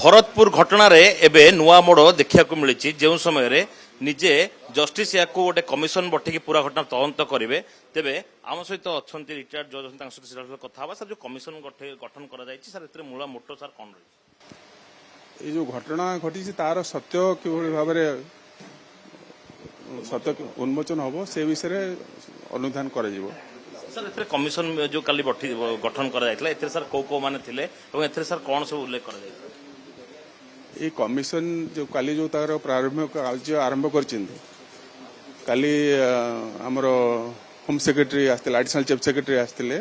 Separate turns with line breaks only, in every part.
भरतपुर घटना रे एबे नुआ मोड़ देखा मिली जो समय निजे जस्टिस या गोटे कमिशन बठिकी पूरा घटना तदंत करेंगे तेबे आम सहित अच्छा रिटायर्ड जज सहित कथा सर जो कमिशन गठन कर मूल मोटो सर कौन रही
जो घटना घटी तार सत्य कि भाव सत्य उन्मोचन हम से विषय अनुधान कर
सर ए कमिशन जो काली गठन कर सर कौ कौ मैंने थे सर कौन सब उल्लेख कर
ये कमिशन जो काली जो तार प्रारंभिक कार्य आरंभ कर काली आमर होम सेक्रेटरी आसते एडिशनल चीफ सेक्रेटरी आसते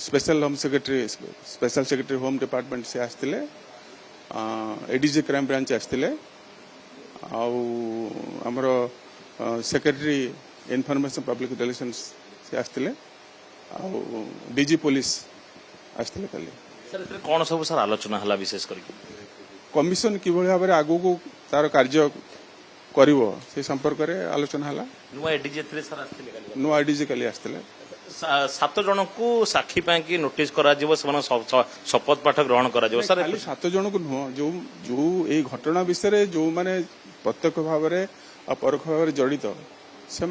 special home secretary special secretary home department से आसते एडीजी क्राइम ब्रांच आसते आमर सेक्रेटरी इनफॉरमेशन पब्लिक रिलेशंस से आसते डीजी पुलिस आसते काली
सर कौन सब सर आलोचना है विशेष करके
कमिशन कि भाव में आगू को तार कार्य कर संपर्क में आलोचना है
नुआ एडीजी
नुआ एडीजी काली आसते
7 जन को साक्षी कि नोटिस करा शपथ पाठ ग्रहण कर सर
7 जन को नुह जो जो ये घटना विषय जो माने प्रत्यक्ष भाव में परोक्ष भाव में जड़ित से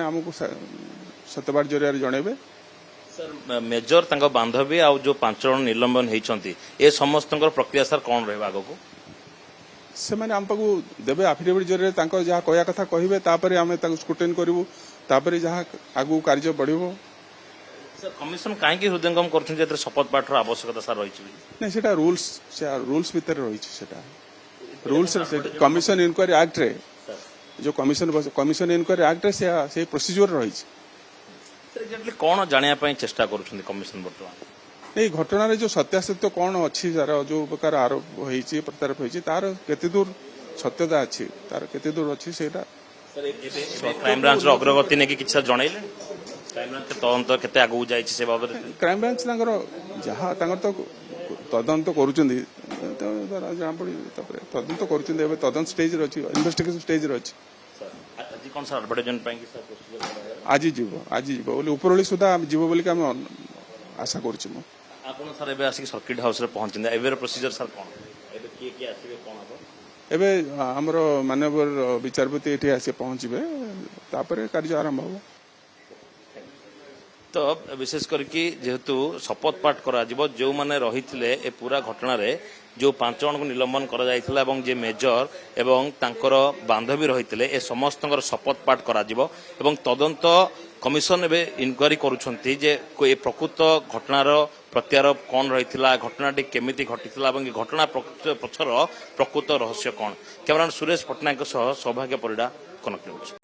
आमको सत्यवाद जरिया जनइबे
सर मेजर तंग बांधवी आ जो 5 जन निलंबन होती ए समस्त प्रक्रिया सर कौन रहा आग को
से मैंने आम पाक देवे आफिडेविट जरिए जहाँ कहया कथा कहे तापर आम स्क्रुटिन करूँ तापर जहाँ आगू कार्य बढ़ो
सर कमिशन कहीं हृदयंगम कर शपथ पाठ आवश्यकता सर रही
नहीं सेटा रूल्स भितर रही रूल्स कमिशन इनक्वारी एक्ट रे जो कमिशन इनक्वारी एक्ट से प्रोसीजर रही
कौन जाना चेष्टा कमिशन बर्तमान
नहीं घटना जो सत्यासत्य कौन अच्छी तार जो प्रकार आरोप होती प्रत्यारोप होती तार केते दूर सत्यता अच्छी तार केते दूर अच्छी सेटा
क्राइम ब्रांच अग्रगति नहीं कि जनइले क्राइम ब्रांच तदंत केते आगु जाई से बाबत
क्राइम ब्रांच जहाँ तो तदंत करुँच जना पड़ी तदंत कर तदंत स्टेज अच्छी इन्वेस्टिगेशन स्टेज अच्छी
कौन सर एडवर्टाइजमेंट
आज जीव बोले उपरओली सुधा जीव बोलिक आम आशा करुँ
आपन सर एबे आसी सर्किट हाउस रे पहुंचने एबे प्रोसीजर सर कोन एबे किए आसीबे कोन हो
एबे हमरो माननीय विचारपति एठी आसी पहुंचबे तापर कार्य आरंभ हो
तो विशेष करके जेहेतु शपथ पाठ करा जिवो जो माने रहिथिले ए पूरा घटना रे जो 5 जन को निलंबन करा जायथिला एवं जे मेजर एवं तांकर बांधवी रहिथिले ए समस्तंकर शपथ पाठ करा जिवो एवं तदंत कमिशन एबे इनक्वारी करूछंती जे ए प्रकृत घटनार प्रत्यारोप कौन रही घटनाटी केमिति घटी घटना पछर प्रकृत रहस्य कौन कैमरामैन सुरेश पट्टनायक सौभाग्य परिडा कनक न्यूज।